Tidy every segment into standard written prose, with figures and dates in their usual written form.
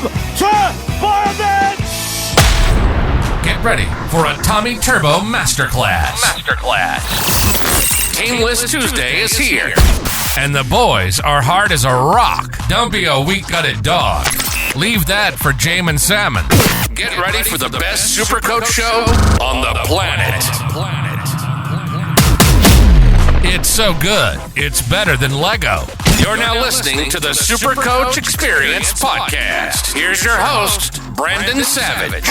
to Fireman! Get ready for a Tommy Turbo Masterclass. Tameless Tuesday is here. And the boys are hard as a rock. Don't be a weak-gutted dog. Leave that for Jamin Salmon. Get ready for the best SuperCoach show on the planet. It's so good, it's better than Lego. You're now listening to the SuperCoach Experience Podcast. Here's your host, Brandon Savage.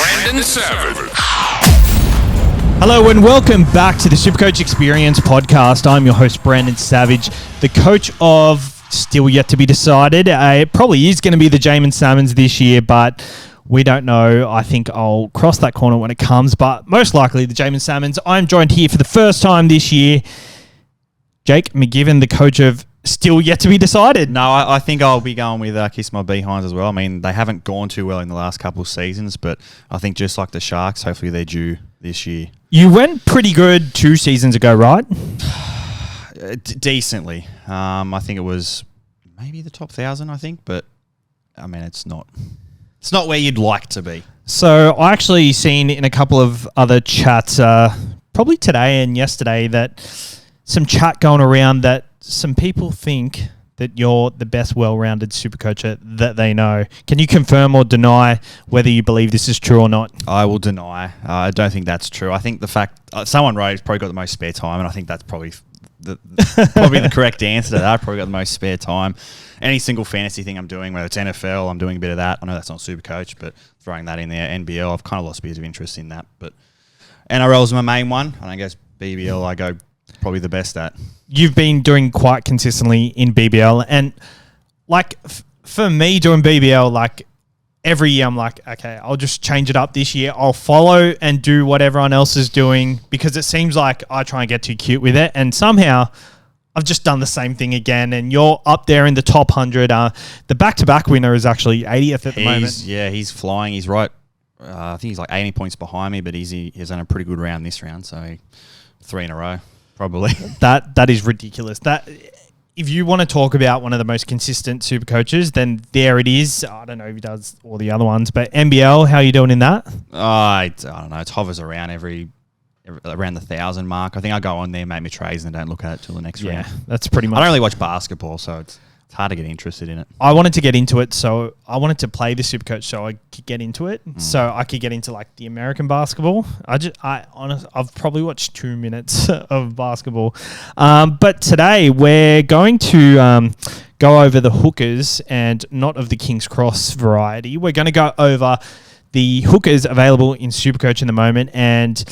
Hello and welcome back to the SuperCoach Experience Podcast. I'm your host, Brandon Savage, the coach of still yet to be decided. It probably is going to be the Jamin Salmons this year, but we don't know. I think I'll cross that corner when it comes, but most likely the Jamin Salmons. I'm joined here for the first time this year, Jake McGivern, the coach of still yet to be decided. No, I think I'll be going with Kiss My Behinds as well. I mean, they haven't gone too well in the last couple of seasons, but I think just like the Sharks, hopefully they're due this year. You went pretty good 2 seasons ago, right? Decently. I think it was maybe the top 1,000, I think, but I mean, it's not where you'd like to be. So I actually seen in a couple of other chats, probably today and yesterday, that some chat going around that some people think that you're the best well-rounded supercoach that they know. Can you confirm or deny whether you believe this is true or not? I will deny. I don't think that's true. I think the fact someone wrote he's probably got the most spare time, and I think that's probably the correct answer to that. I've probably got the most spare time. Any single fantasy thing I'm doing, whether it's NFL, I'm doing a bit of that. I know that's not SuperCoach, but throwing that in there, NBL, I've kind of lost a bit of interest in that. But NRL is my main one, and I guess BBL I go probably the best at. You've been doing quite consistently in BBL, and like for me doing BBL, like every year I'm like, okay, I'll just change it up this year. I'll follow and do what everyone else is doing because it seems like I try and get too cute with it, and somehow I've just done the same thing again, and you're up there in the top 100. The back-to-back winner is actually 80th at the moment. Yeah, he's flying. He's right. I think he's like 80 points behind me, but he's done a pretty good round this round, so 3 in a row. Probably. That is ridiculous. That if you want to talk about one of the most consistent super coaches, then there it is. I don't know if he does all the other ones, but NBL, how are you doing in that? I don't know. It hovers around around the 1,000 mark. I think I go on there, make my trades, and don't look at it till the next round. That's pretty much. I don't really watch basketball, so it's hard to get interested in it. I wanted to get into it, so I wanted to play the SuperCoach so I could get into it, so I could get into like the American basketball. I've probably watched 2 minutes of basketball, but today we're going to go over the hookers and not of the King's Cross variety. We're going to go over the hookers available in SuperCoach in the moment, and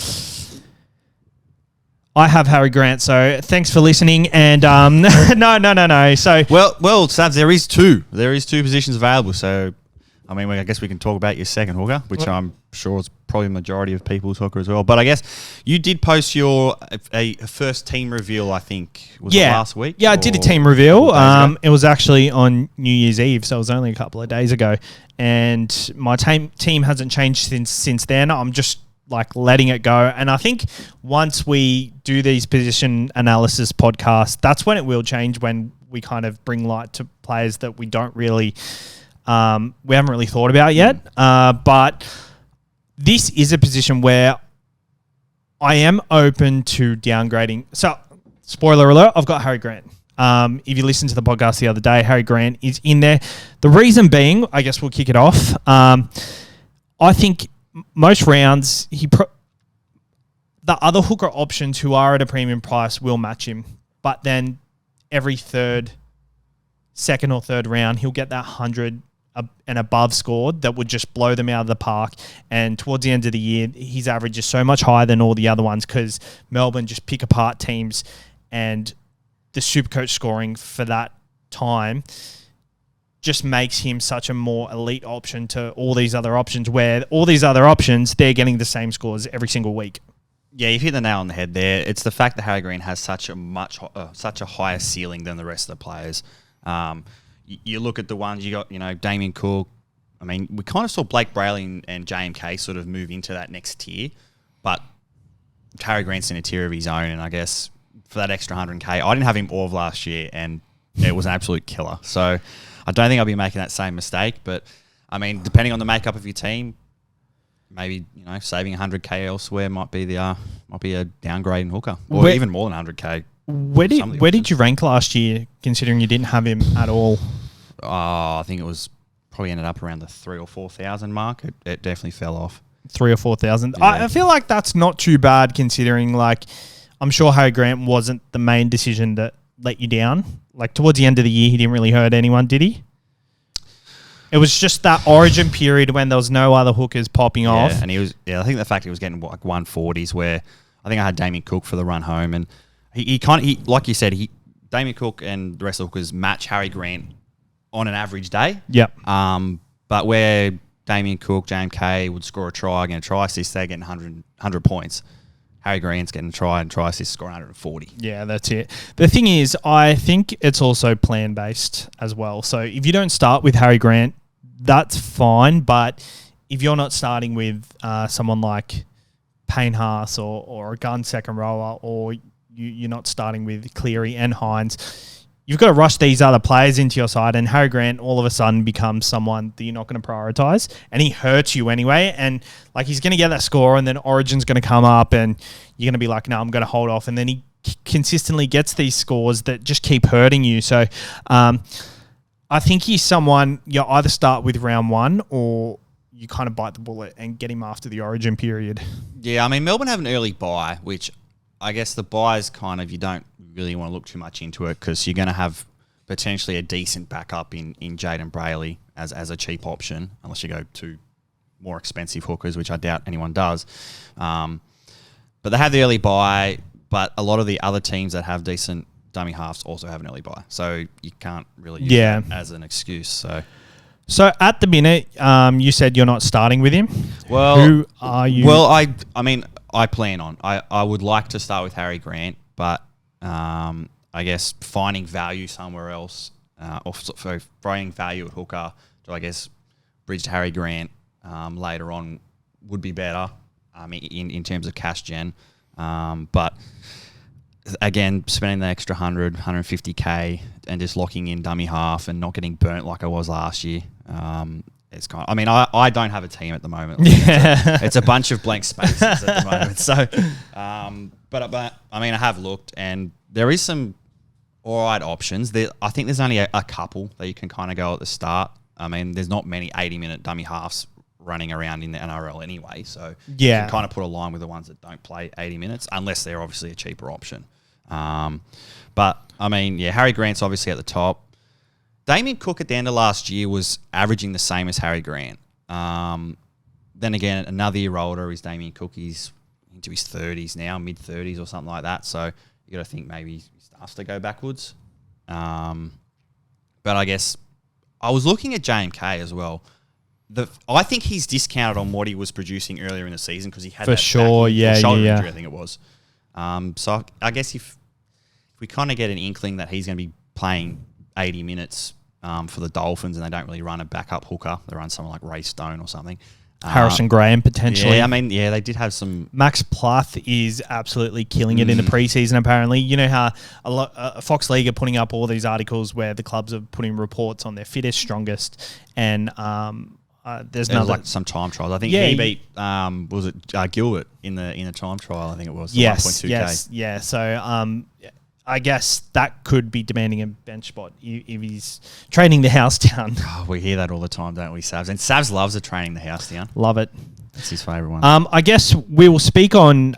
I have Harry Grant, so thanks for listening. And no. So well, Savs, there is two. There is 2 positions available. So, I mean, I guess we can talk about your second hooker, which I'm sure is probably the majority of people's hooker as well. But I guess you did post your a first team reveal. I think was it last week. Yeah, I did a team reveal. It was actually on New Year's Eve, so it was only a couple of days ago. And my team hasn't changed since then. I'm just like letting it go. And I think once we do these position analysis podcasts, that's when it will change, when we kind of bring light to players that we don't really, we haven't really thought about yet. But this is a position where I am open to downgrading. So, spoiler alert, I've got Harry Grant. If you listened to the podcast the other day, Harry Grant is in there. The reason being, I guess we'll kick it off. I think most rounds, the other hooker options who are at a premium price will match him. But then every second or third round, he'll get that 100 and above scored that would just blow them out of the park. And towards the end of the year, his average is so much higher than all the other ones because Melbourne just pick apart teams, and the SuperCoach scoring for that time just makes him such a more elite option to all these other options, where all these other options, they're getting the same scores every single week. Yeah, you've hit the nail on the head there. It's the fact that Harry Grant has such a higher ceiling than the rest of the players. You look at the ones you got, Damien Cook. I mean, we kind of saw Blake Brayley and JMK sort of move into that next tier, but Harry Grant's in a tier of his own, and I guess for that extra 100K, I didn't have him all of last year, and it was an absolute killer. So I don't think I'll be making that same mistake, but I mean, depending on the makeup of your team, maybe saving 100k elsewhere might be a downgrade in hooker, or even more than 100k. Where did you rank last year, considering you didn't have him at all? I think it was probably ended up around the 3,000 or 4,000 mark. It definitely fell off. 3,000 or 4,000. Yeah. I feel like that's not too bad, considering I'm sure Harry Grant wasn't the main decision that let you down. Towards the end of the year, he didn't really hurt anyone, did he? It was just that origin period when there was no other hookers popping off. And he was. Yeah, I think the fact he was getting 140s, where I think I had Damien Cook for the run home, and he like you said, Damien Cook and the rest of the hookers match Harry Grant on an average day. Yep. But where Damien Cook, JMK would score a try, getting a try assist, they're getting 100 points. Harry Grant's getting a try and try assist, scoring 140. Yeah, that's it. The thing is, I think it's also plan-based as well. So if you don't start with Harry Grant, that's fine. But if you're not starting with someone like Payne Haas or a gun second rower, or you're not starting with Cleary and Hines, you've got to rush these other players into your side, and Harry Grant all of a sudden becomes someone that you're not going to prioritise, and he hurts you anyway. And he's going to get that score, and then Origin's going to come up, and you're going to be like, no, I'm going to hold off. And then he consistently gets these scores that just keep hurting you. So I think he's someone you either start with round one, or you kind of bite the bullet and get him after the Origin period. Yeah, I mean, Melbourne have an early bye, which I guess the bye is kind of, you don't really want to look too much into it, because you're going to have potentially a decent backup in Jaden Brayley as a cheap option, unless you go to more expensive hookers, which I doubt anyone does. But they have the early bye, but a lot of the other teams that have decent dummy halves also have an early bye. So you can't really use that as an excuse. So at the minute, you said you're not starting with him. Well, who are you? Well, I mean, I plan on. I would like to start with Harry Grant, but I guess finding value somewhere else, or throwing value at hooker to, I guess, bridge to Harry Grant later on would be better in terms of cash gen. But again, spending the extra 100, 150k and just locking in dummy half and not getting burnt like I was last year. It's kind of, I mean, I don't have a team at the moment. It's a bunch of blank spaces at the moment. So, but I mean, I have looked, and there is some all right options. I think there's only a couple that you can kind of go at the start. I mean, there's not many 80-minute dummy halves running around in the NRL anyway. So you can kind of put a line with the ones that don't play 80 minutes, unless they're obviously a cheaper option. But I mean, yeah, Harry Grant's obviously at the top. Damien Cook at the end of last year was averaging the same as Harry Grant. Then again, another year older is Damien Cook. He's into his 30s now, mid-30s or something like that. So you got to think maybe he starts to go backwards. But I guess I was looking at JMK as well. I think he's discounted on what he was producing earlier in the season, because he had shoulder injury, I think it was. So I guess if we kind of get an inkling that he's going to be playing 80 minutes for the Dolphins, and they don't really run a backup hooker, they run someone like Ray Stone or something. Harrison Graham, potentially. Yeah, I mean, yeah, they did have some... Max Plath is absolutely killing it in the preseason, apparently. You know how Fox League are putting up all these articles where the clubs are putting reports on their fittest, strongest, and there's like some time trials. I think he beat, was it Gilbert in the time trial, I think it was. Yes, yeah. So I guess that could be demanding a bench spot if he's training the house down. Oh, we hear that all the time, don't we, Savs? And Savs loves it, training the house down. Love it. That's his favourite one. I guess we will speak on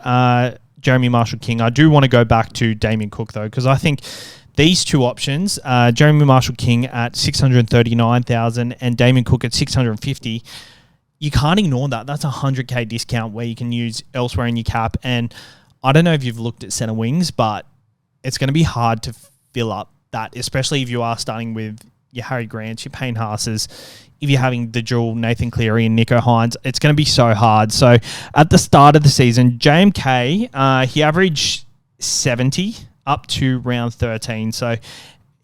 Jeremy Marshall-King. I do want to go back to Damien Cook, though, because I think these two options, Jeremy Marshall-King at 639,000 and Damien Cook at 650, you can't ignore that. That's a 100k discount where you can use elsewhere in your cap. And I don't know if you've looked at centre wings, but it's going to be hard to fill up that, especially if you are starting with your Harry Grants, your Payne Haas's. If you're having the dual Nathan Cleary and Nico Hines, it's going to be so hard. So at the start of the season, JMK, he averaged 70 up to round 13. So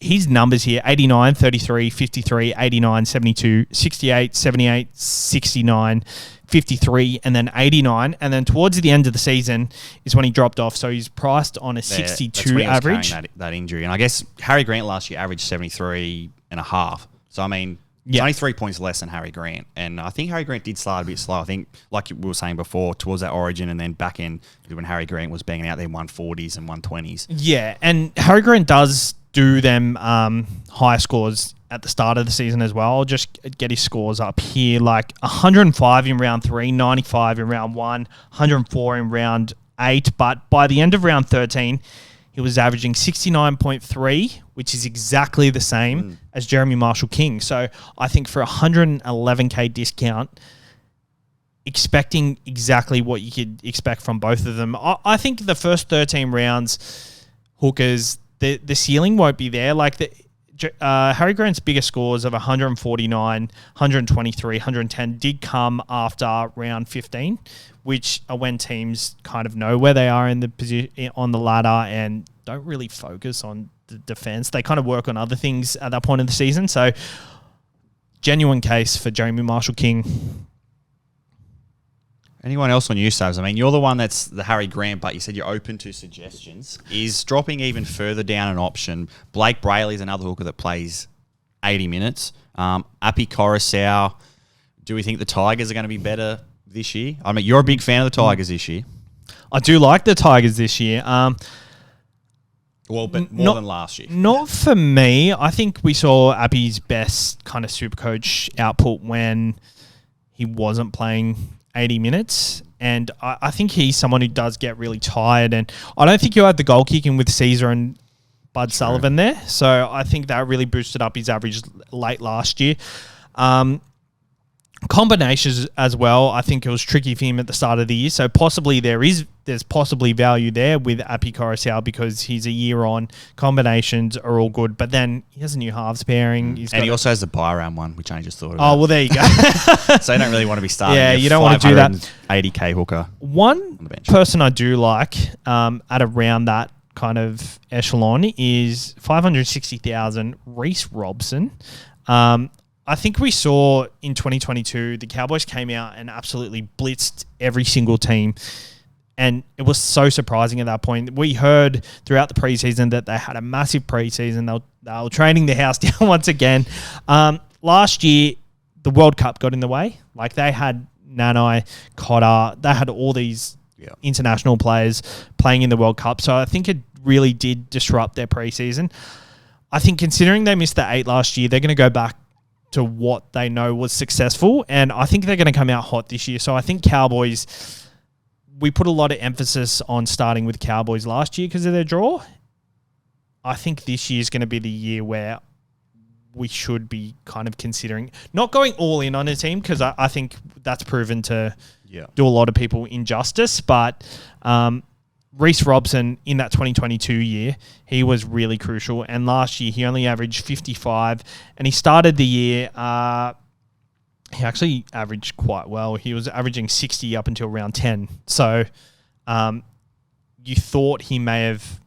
his numbers here, 89, 33, 53, 89, 72, 68, 78, 69, 53, and then 89. And then towards the end of the season is when he dropped off. So he's priced on a 62 average. That injury. And I guess Harry Grant last year averaged 73 and a half. So, I mean, It's Yeah. only 3 points less than Harry Grant. And I think Harry Grant did start a bit slow. I think, like we were saying before, towards that origin and then back in when Harry Grant was banging out their 140s and 120s. Yeah, and Harry Grant does do them higher scores at the start of the season as well. I'll just get his scores up here, like 105 in round 3, 95 in round 1, 104 in round 8. But by the end of round 13, he was averaging 69.3, which is exactly the same as Jeremy Marshall-King. So I think for a 111K discount, expecting exactly what you could expect from both of them. I think the first 13 rounds, hookers, the ceiling won't be there. Like Harry Grant's biggest scores of 149, 123, 110 did come after round 15, which are when teams kind of know where they are in the position on the ladder and don't really focus on the defense. They kind of work on other things at that point in the season. So, genuine case for Jeremy Marshall-King. Anyone else on you, Savs? I mean, you're the one that's the Harry Grant, but you said you're open to suggestions. Is dropping even further down an option? Blake Brayley's another hooker that plays 80 minutes. Api Coruscant. Do we think the Tigers are going to be better this year? I mean, you're a big fan of the Tigers this year. I do like the Tigers this year. But more than last year. Not for me. I think we saw Api's best kind of SuperCoach output when he wasn't playing 80 minutes. And I think he's someone who does get really tired. And I don't think you had the goal kicking with Caesar and Bud Sullivan there. So I think that really boosted up his average late last year. Combinations as well. I think it was tricky for him at the start of the year. So possibly there's possibly value there with Api Coruscant because he's a year on. Combinations are all good, but then he has a new halves pairing. And he also has the buy round one, which I just thought about. Oh, well, there you go. So you don't really want to be starting. Yeah, you don't want to do that. 80K hooker. One person I do like at around that kind of echelon is 560,000 Reece Robson. I think we saw in 2022, the Cowboys came out and absolutely blitzed every single team. And it was so surprising at that point. We heard throughout the preseason that they had a massive preseason. They were training the house down once again. Last year, the World Cup got in the way. Like they had Nanai, Cotter, they had all these international players playing in the World Cup. So I think it really did disrupt their preseason. I think considering they missed the 8 last year, they're going to go back to what they know was successful. And I think they're going to come out hot this year. So I think Cowboys, we put a lot of emphasis on starting with Cowboys last year because of their draw. I think this year is going to be the year where we should be kind of considering not going all in on a team because I think that's proven to do a lot of people injustice. But Reece Robson in that 2022 year, he was really crucial. And last year, he only averaged 55. And he started the year, he actually averaged quite well. He was averaging 60 up until round 10. So you thought he may have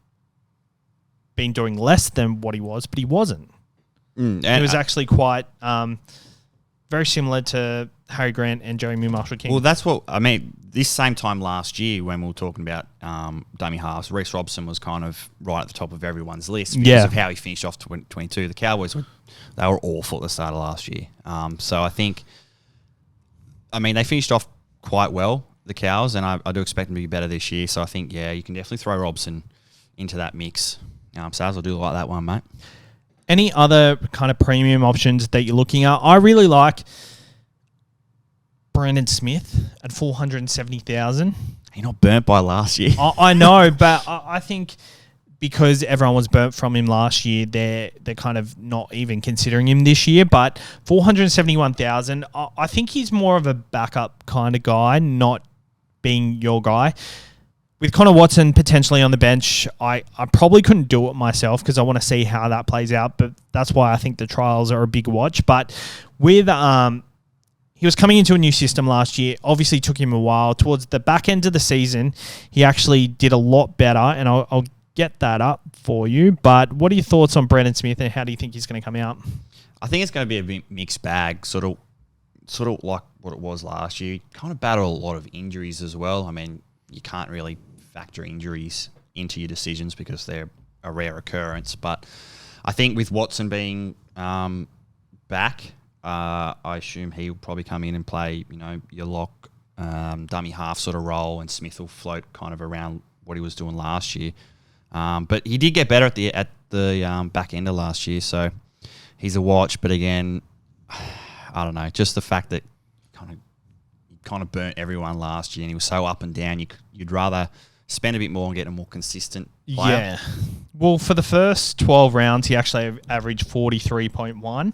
been doing less than what he was, but he wasn't. He was actually quite very similar to Harry Grant and Jeremy Marshall-King. Well, that's what I mean. This same time last year, when we were talking about dummy halves, Reece Robson was kind of right at the top of everyone's list because of how he finished off 22. The Cowboys they were awful at the start of last year. So I think, they finished off quite well, the Cows, and I do expect them to be better this year. So I think, you can definitely throw Robson into that mix. Sales will do like that one, mate. Any other kind of premium options that you're looking at? I really like Brandon Smith at 470,000. You're not burnt by last year. I know, but I think because everyone was burnt from him last year, they're kind of not even considering him this year. But 471,000, I think he's more of a backup kind of guy, not being your guy. With Connor Watson potentially on the bench, I probably couldn't do it myself because I want to see how that plays out. But that's why I think the trials are a big watch. But with he was coming into a new system last year. Obviously took him a while. Towards the back end of the season, he actually did a lot better. And I'll get that up for you. But what are your thoughts on Brandon Smith and how do you think he's going to come out? I think it's going to be a bit mixed bag, sort of like what it was last year. Kind of battled a lot of injuries as well. You can't really factor injuries into your decisions because they're a rare occurrence. But I think with Watson being back, I assume he'll probably come in and play, your lock, dummy half sort of role, and Smith will float kind of around what he was doing last year. But he did get better at the back end of last year, so he's a watch. But again, I don't know, just the fact that kind of burnt everyone last year, and he was so up and down. You'd rather spend a bit more and get a more consistent player. Yeah. Well, for the first 12 rounds, he actually averaged 43.1.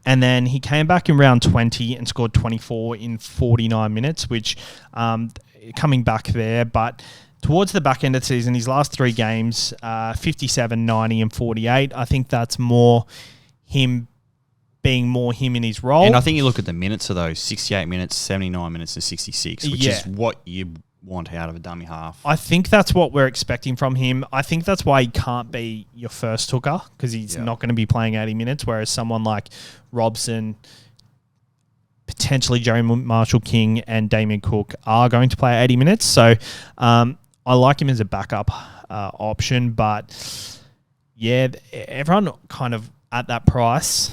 And then he came back in round 20 and scored 24 in 49 minutes, which coming back there. But towards the back end of the season, his last 3 games, 57, 90 and 48. I think that's more him being more him in his role. And I think you look at the minutes of those, 68 minutes, 79 minutes and 66, which is what you want out of a dummy half. I think that's what we're expecting from him. I think that's why he can't be your first hooker, because he's not going to be playing 80 minutes, whereas someone like Robson, potentially Jerry Marshall-King and Damien Cook are going to play 80 minutes. So I like him as a backup option, but yeah, everyone kind of at that price.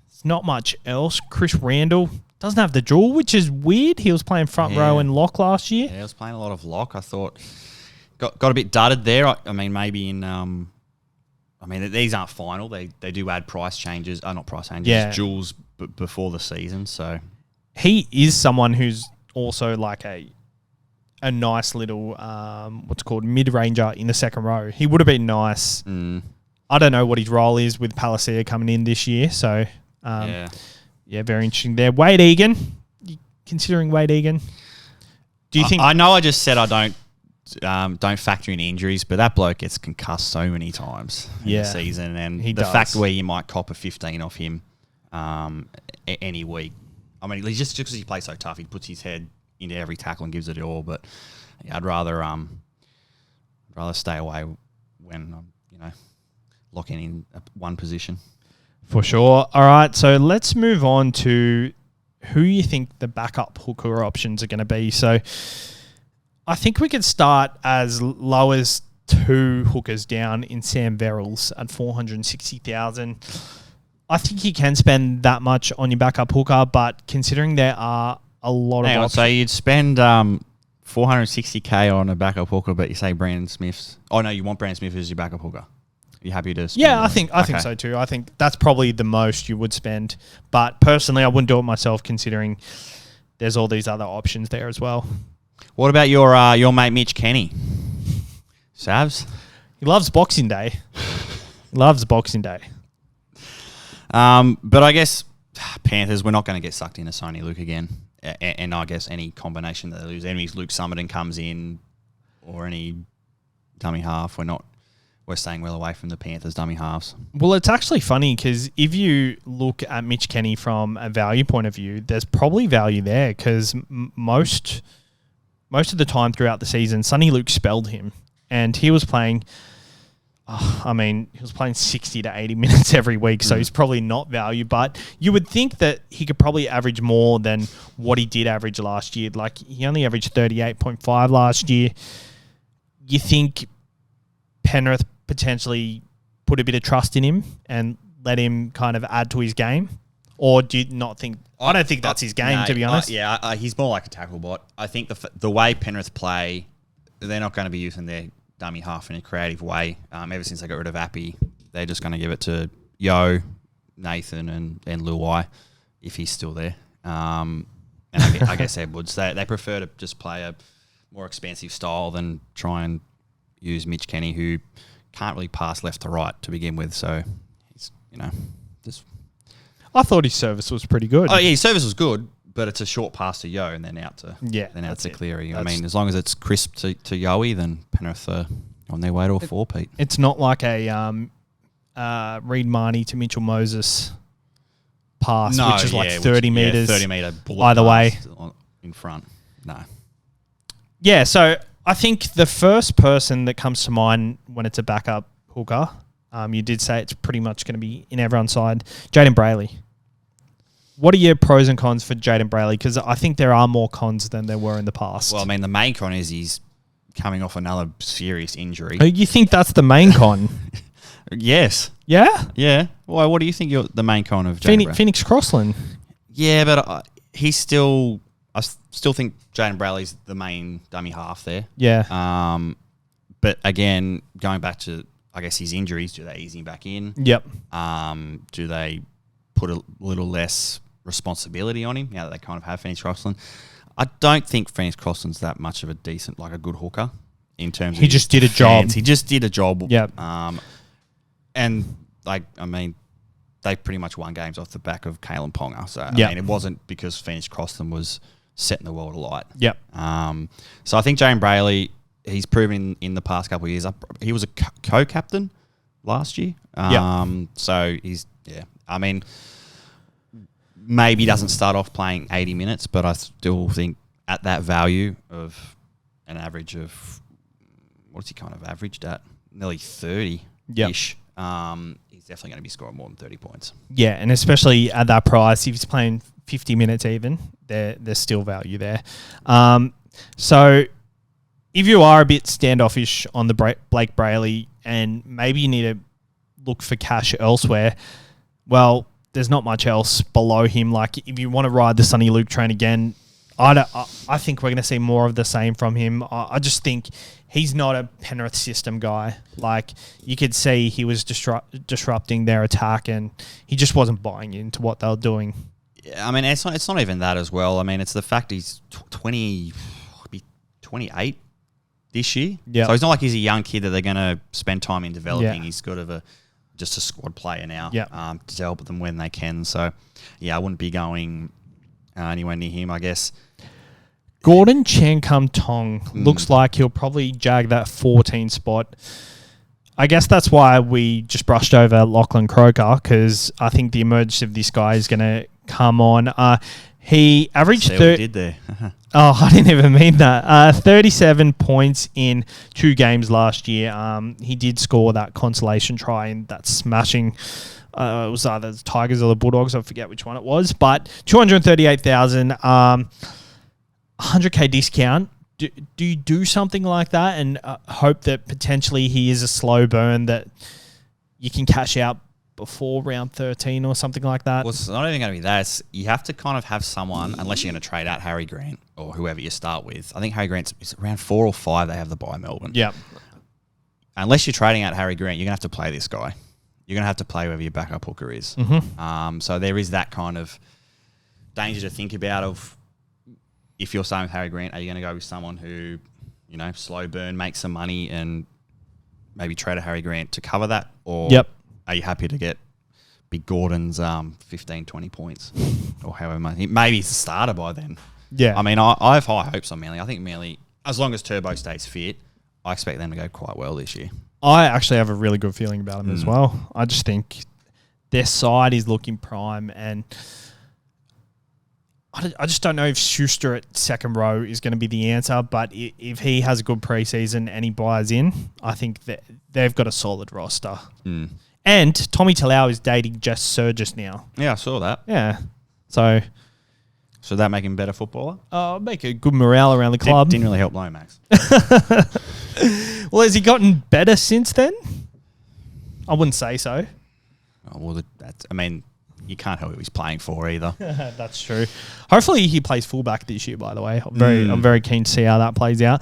It's not much else. Chris Randall doesn't have the draw, which is weird. He was playing front row and lock last year. Yeah, he was playing a lot of lock. I thought got a bit dudded there. I mean, maybe in these aren't final. They do add price changes. Not price changes, duels before the season. So he is someone who's also like a nice little what's called mid-ranger in the second row. He would have been nice. I don't know what his role is with Palacia coming in this year. So yeah, very interesting there. Wade Egan, considering Wade Egan, do you think? I know I just said I don't factor in injuries, but that bloke gets concussed so many times in the season, and the fact where you might cop a 15 off him any week. I mean, just because he plays so tough, he puts his head into every tackle and gives it all. But I'd rather stay away when I'm locking in one position. For sure. All right, so let's move on to who you think the backup hooker options are going to be. So I think we could start as low as 2 hookers down in Sam Verrills at 460,000. I think you can spend that much on your backup hooker, but considering there are a lot of options. So you'd spend 460K on a backup hooker, but you say Brandon Smith's. Oh no, you want Brandon Smith as your backup hooker. You happy to spend? Yeah, I think so too. I think that's probably the most you would spend. But personally, I wouldn't do it myself, considering there's all these other options there as well. What about your mate Mitch Kenny? Savs? He loves Boxing Day. Loves Boxing Day. But I guess Panthers, we're not going to get sucked into Sony Luke again. And I guess any combination that they lose, any Luke Summerton comes in, or any dummy half, we're staying well away from the Panthers dummy halves. Well, it's actually funny because if you look at Mitch Kenny from a value point of view, there's probably value there because most of the time throughout the season, Sonny Luke spelled him, and he was playing. He was playing 60 to 80 minutes every week, so he's probably not value. But you would think that he could probably average more than what he did average last year. Like, he only averaged 38.5 last year. You think Penrith potentially put a bit of trust in him and let him kind of add to his game? Or do you not think... I don't think that's his game, to be honest. He's more like a tackle bot. I think the way Penrith play, they're not going to be using their dummy half in a creative way. Ever since they got rid of Appy, they're just going to give it to Yo, Nathan and Luai, if he's still there. And I guess Edwards. They prefer to just play a more expansive style than try and use Mitch Kenny, who can't really pass left to right to begin with. So he's, just... I thought his service was pretty good. Oh yeah, his service was good, but it's a short pass to Yo and then out to Cleary. I mean, as long as it's crisp to Yoey, then Penrith are on their way to a 4-peat. It's not like a Reed Marnie to Mitchell Moses pass, which is like 30 metres. 30 metre either way. In front. No. Yeah, so I think the first person that comes to mind when it's a backup hooker, you did say it's pretty much going to be in everyone's side, Jayden Brailey. What are your pros and cons for Jayden Brailey? Because I think there are more cons than there were in the past. Well, I mean, the main con is he's coming off another serious injury. You think that's the main con? Yes. Yeah? Yeah. Well, what do you think the main con of Jayden Brailey? Phoenix Crossland. Yeah, but I still think Jaden Brayley's the main dummy half there. Yeah. But again, going back to, I guess, his injuries, do they ease him back in? Yep. Do they put a little less responsibility on him now that they kind of have Phoenix Crossland? I don't think Phoenix Crossland's that much of a decent, like a good hooker in terms of He just did a job. He just did a job. Yep. And, like, I mean, they pretty much won games off the back of Kalen Ponga. So, Yep. I mean, it wasn't because Phoenix Crossland was setting the world alight. Yep. So I think Jaden Brayley, he's proven in the past couple of years. He was a co-captain last year. So he's, I mean, maybe doesn't start off playing 80 minutes, but I still think at that value of an average of, what's he kind of averaged at? Nearly 30-ish. He's definitely going to be scoring more than 30 points. Yeah, and especially at that price, if he's playing 50 minutes even, there's still value there. So if you are a bit standoffish on the Blake Brayley and maybe you need to look for cash elsewhere, well, there's not much else below him. Like, if you want to ride the Sonny Luke train again, I think we're going to see more of the same from him. I just think he's not a Penrith system guy. Like, you could see he was disrupting their attack and he just wasn't buying into what they were doing. Yeah, I mean, it's not even that as well. I mean, it's the fact he's 28 this year. Yeah. So it's not like he's a young kid that they're going to spend time in developing. Yeah. He's sort of just a squad player now. Yeah. To help them when they can. So, yeah, I wouldn't be going anywhere near him, I guess. Gordon Chancum-Tong looks like he'll probably jag that 14 spot. I guess that's why we just brushed over Lachlan Croker, because I think the emergence of this guy is going to come on. He averaged... See what he did there. Oh, I didn't even mean that. 37 points in 2 games last year. He did score that consolation try in that smashing... it was either the Tigers or the Bulldogs. I forget which one it was. But 238,000, 100K discount. Do you do something like that and hope that potentially he is a slow burn that you can cash out before round 13 or something like that? Well, it's not even going to be that. You have to kind of have someone, unless you're going to trade out Harry Grant or whoever you start with. I think Harry Grant's is around 4 or 5 they have the bye Melbourne. Yeah. Unless you're trading out Harry Grant, you're going to have to play this guy. You're going to have to play whoever your backup hooker is. Mm-hmm. So there is that kind of danger to think about of if you're starting with Harry Grant, are you going to go with someone who, you know, slow burn, make some money and maybe trade a Harry Grant to cover that? Or are you happy to get Big Gordon's 15, 20 points or however much? Maybe he's a starter by then. Yeah. I mean, I have high hopes on Manly. I think Manly, as long as Turbo stays fit, I expect them to go quite well this year. I actually have a really good feeling about them as well. I just think their side is looking prime, and I just don't know if Schuster at second row is going to be the answer, but if he has a good preseason and he buys in, I think that they've got a solid roster. And Tommy Talau is dating Jess Surgis now. Yeah, I saw that. Yeah. So that make him a better footballer? Make a good morale around the club. Didn't really help Lomax. Well, has he gotten better since then? I wouldn't say so. Oh, well, you can't help who he's playing for either. That's true. Hopefully he plays fullback this year, by the way. I'm very keen to see how that plays out.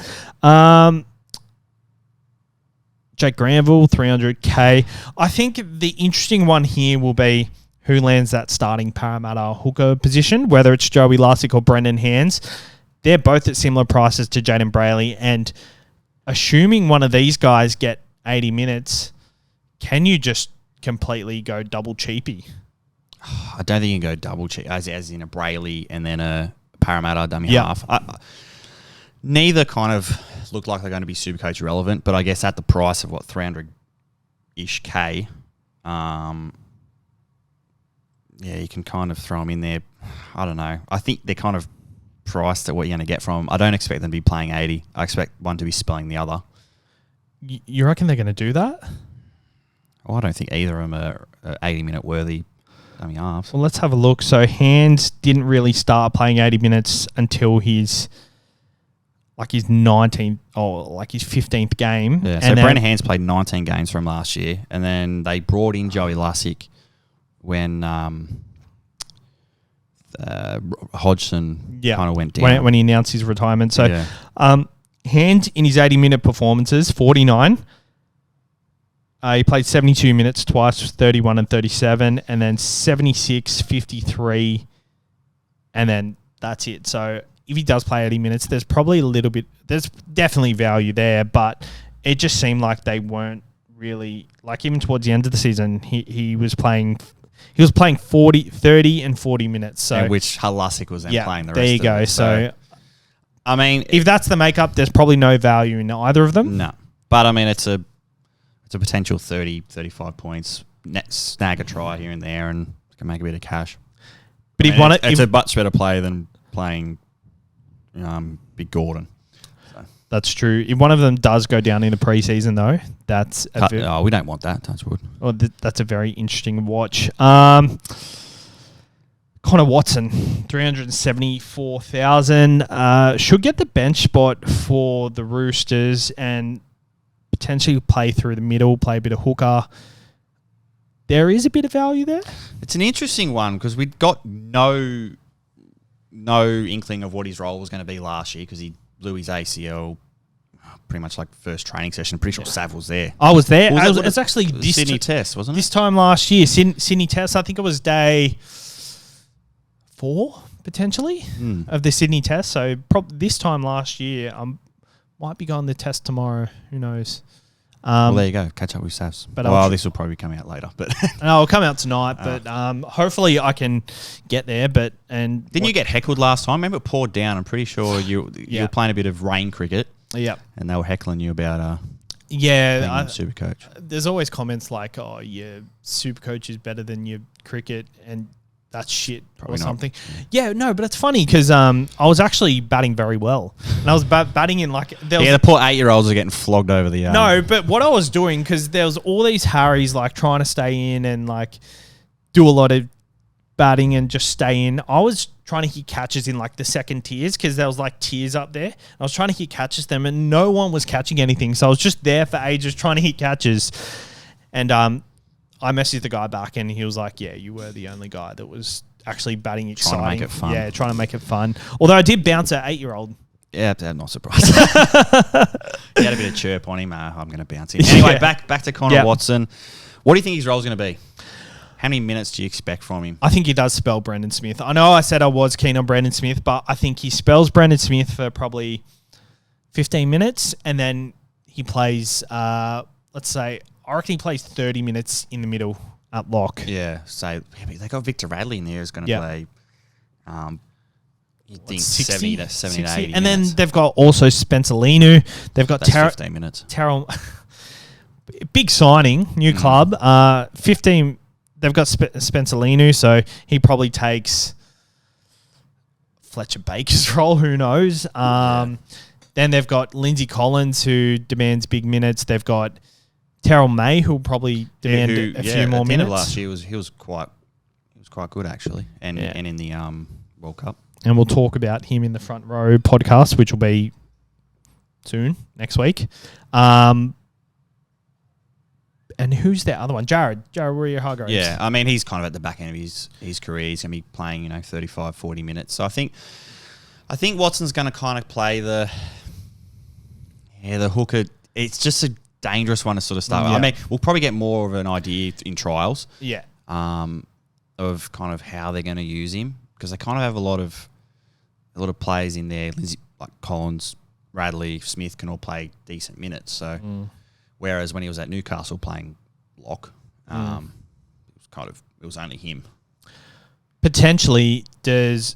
Jake Granville, 300K. I think the interesting one here will be who lands that starting Parramatta hooker position, whether it's Joey Lussick or Brendan Hands. They're both at similar prices to Jaden Brayley, and assuming one of these guys get 80 minutes, can you just completely go double cheapy? I don't think you can go double cheap, as in a Brayley and then a Parramatta dummy half. Neither kind of look like they're going to be SuperCoach relevant, but I guess at the price of 300-ish K, you can kind of throw them in there. I don't know. I think they're kind of priced at what you're going to get from them. I don't expect them to be playing 80. I expect one to be spelling the other. You reckon they're going to do that? Well, I don't think either of them are 80-minute worthy dummy halves. Well, let's have a look. So Hands didn't really start playing 80 minutes until his 19th or his 15th game. Yeah, so Brendan Hands played 19 games from last year, and then they brought in Joey Lussick when Hodgson kind of went down. When he announced his retirement. So, Hand in his 80-minute performances, 49. He played 72 minutes twice, 31 and 37, and then 76, 53, and then that's it. So if he does play 80 minutes, there's definitely value there, but it just seemed like they weren't really, like even towards the end of the season, he was playing 30 and 40 minutes. So which Halasik was then playing the rest of it. There you go. So I mean, if that's the makeup, there's probably no value in either of them. No. But I mean, it's a potential 30, 35 points, snag a try here and there, and can make a bit of cash. But it's a much better play than playing Big Gordon. So. That's true. If one of them does go down in the preseason, though, that's we don't want that. Touch wood. Well, that's a very interesting watch. Connor Watson, 374,000. Should get the bench spot for the Roosters and potentially play through the middle, play a bit of hooker. There is a bit of value there. It's an interesting one because we'd got no inkling of what his role was going to be last year because he blew his ACL pretty much like first training session. I'm pretty sure Sav was there. I was there. It's actually this Sydney Test, wasn't it? This time last year, Sydney Test. I think it was day 4 potentially of the Sydney Test. So this time last year, might be going the test tomorrow. Who knows? Well, there you go. Catch up with Savs. But this will probably come out later. But no, it'll come out tonight. But hopefully I can get there. Didn't you get heckled last time? Remember it poured down. I'm pretty sure you were playing a bit of rain cricket. Yeah. And they were heckling you about SuperCoach. There's always comments like, "Oh, your SuperCoach is better than your cricket," and that's shit probably or something. Not. Yeah, no, but it's funny because I was actually batting very well. And I was batting in like... the poor 8-year-olds are getting flogged over the... No, but what I was doing, because there was all these Harrys like trying to stay in and like do a lot of batting and just stay in. I was trying to hit catches in like the second tiers because there was like tiers up there. I was trying to hit catches them and no one was catching anything. So I was just there for ages trying to hit catches. And I messaged the guy back and he was like, yeah, you were the only guy that was actually batting exciting. Trying to make it fun. Yeah, trying to make it fun. Although I did bounce an 8-year-old. Yeah, I'm not surprised. He had a bit of chirp on him. I'm going to bounce him. Anyway, back to Connor Watson. What do you think his role's going to be? How many minutes do you expect from him? I think he does spell Brendan Smith. I know I said I was keen on Brendan Smith, but I think he spells Brendan Smith for probably 15 minutes and then he plays, let's say, I reckon he plays 30 minutes in the middle at lock. Yeah, so they got Victor Radley in there who's going to play, you think 60, 70 to 70 to 80 And minutes. then they've got also Spencer Linu. They've got 15 minutes. Big signing, new club. 15. They've got Spencer Linu, so he probably takes Fletcher Baker's role. Who knows? Then they've got Lindsay Collins, who demands big minutes. They've got Terrell May, who'll probably demand a few more at the minutes. End of last year he was quite good actually, and in the World Cup. And we'll talk about him in the Front Row podcast, which will be soon next week. And who's the other one? Jared Warrior-Hargreaves. Yeah, I mean, he's kind of at the back end of his career. He's going to be playing, 35, 40 minutes. So I think Watson's going to kind of play the hooker. It's just a dangerous one to sort of start with. I mean, we'll probably get more of an idea in trials. Yeah. Of kind of how they're going to use him because they kind of have a lot of players in there. Lindsay, like Collins, Radley, Smith can all play decent minutes. So. Whereas when he was at Newcastle playing lock, it was only him. Potentially, does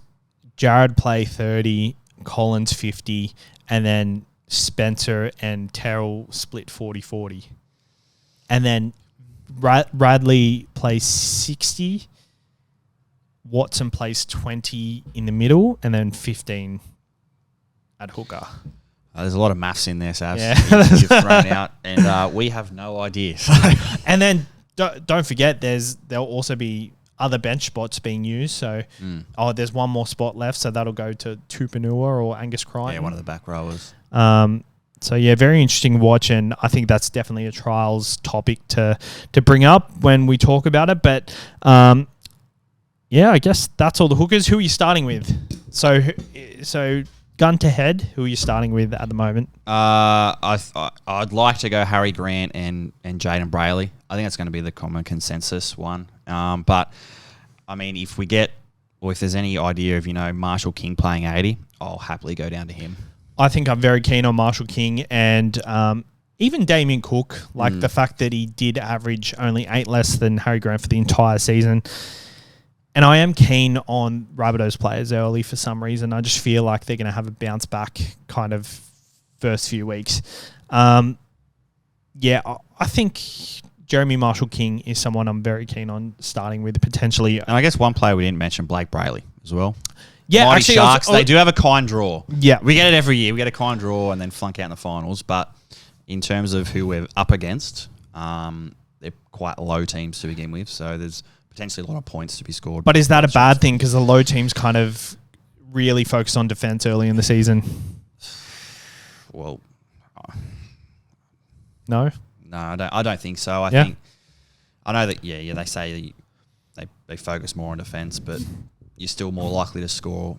Jared play 30, Collins 50, and then Spencer and Terrell split 40-40? And then Radley plays 60, Watson plays 20 in the middle, and then 15 at hooker. There's a lot of maths in there, Savs. Yeah. You've thrown out, and we have no idea. And then don't forget, there'll also be other bench spots being used. So, there's one more spot left, so that'll go to Tupanua or Angus Crichton. Yeah, one of the back rowers. So yeah, very interesting watch, and I think that's definitely a trials topic to bring up when we talk about it. But yeah, I guess that's all the hookers. Who are you starting with? So gun to head, who are you starting with at the moment? I'd like to go Harry Grant and Jaden Brayley. I think that's going to be the common consensus one. But I mean, if there's any idea of Marshall King playing 80, I'll happily go down to him. I think I'm very keen on Marshall King and even Damien Cook. Like the fact that he did average only 8 less than Harry Grant for the entire season. And I am keen on Rabbitohs players early for some reason. I just feel like they're going to have a bounce back kind of first few weeks. I think Jeremy Marshall-King is someone I'm very keen on starting with potentially. And I guess one player we didn't mention, Blake Brayley as well. Yeah, Mighty actually, Sharks, they do have a kind draw. Yeah. We get it every year. We get a kind draw and then flunk out in the finals. But in terms of who we're up against, they're quite low teams to begin with. So there's potentially a lot of points to be scored. But is that a bad thing? Because the low teams kind of really focus on defense early in the season. Well, No? no, I don't think so. I know that, they say they focus more on defense, but you're still more likely to score,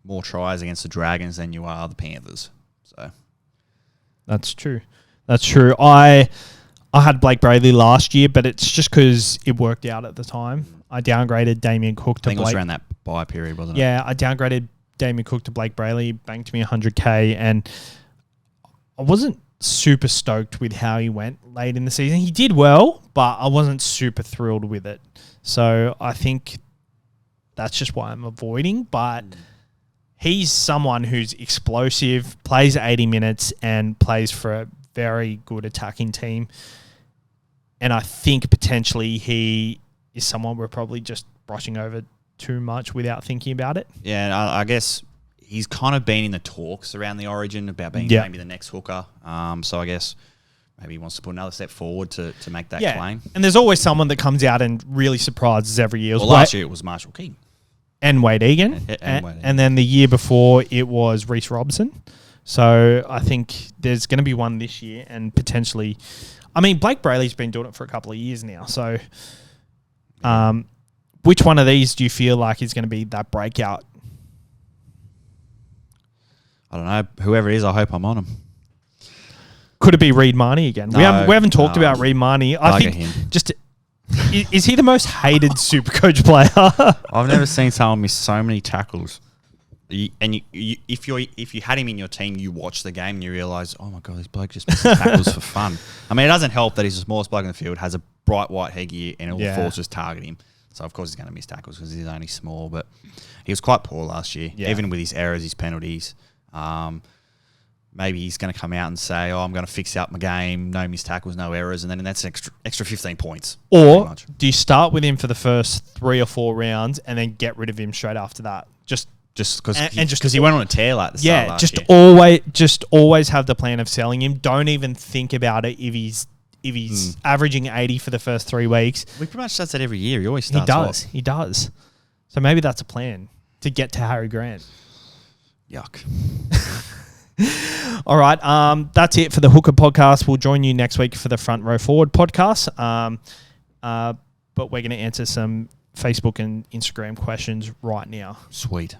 more tries against the Dragons than you are the Panthers. So That's true. I had Blake Brayley last year, but it's just because it worked out at the time. I downgraded Damien Cook to I think Blake. it was around that bye period, wasn't it? Yeah, I downgraded Damien Cook to Blake Brayley, banked me $100K, and I wasn't super stoked with how he went late in the season. He did well, but I wasn't super thrilled with it. So I think that's just why I'm avoiding. But he's someone who's explosive, plays 80 minutes, and plays for a very good attacking team. And I think potentially he is someone we're probably just brushing over too much without thinking about it. Yeah, and I guess he's kind of been in the talks around the Origin about being maybe the next hooker. So I guess maybe he wants to put another step forward to make that claim. And there's always someone that comes out and really surprises every year. Well, last year it was Marshall King. And Wade Egan. And then the year before it was Reece Robson. So I think there's going to be one this year and potentially... I mean, Blake Brayley's been doing it for a couple of years now. So which one of these do you feel like is going to be that breakout? I don't know. Whoever it is, I hope I'm on him. Could it be Reed Marnie again? No, we haven't talked about Reed Marnie. I think him. just... is he the most hated SuperCoach player? I've never seen someone miss so many tackles. If you had him in your team, you watch the game and you realise, oh my God, this bloke just misses tackles for fun. I mean, it doesn't help that he's the smallest bloke in the field, has a bright white headgear, and all the forces target him. So of course he's going to miss tackles because he's only small. But he was quite poor last year, even with his errors, his penalties. Maybe he's going to come out and say, I'm going to fix up my game, no missed tackles, no errors, and then that's an extra 15 points. Or do you start with him for the first 3 or 4 rounds and then get rid of him straight after that? Just because he went on a tear like the start last year. just always have the plan of selling him. Don't even think about it if he's averaging 80 for the first 3 weeks. We pretty much does that every year. He always starts He does. So maybe that's a plan to get to Harry Grant. Yuck. All right, that's it for the Hooker podcast. We'll join you next week for the Front Row Forward podcast. But we're going to answer some Facebook and Instagram questions right now. Sweet.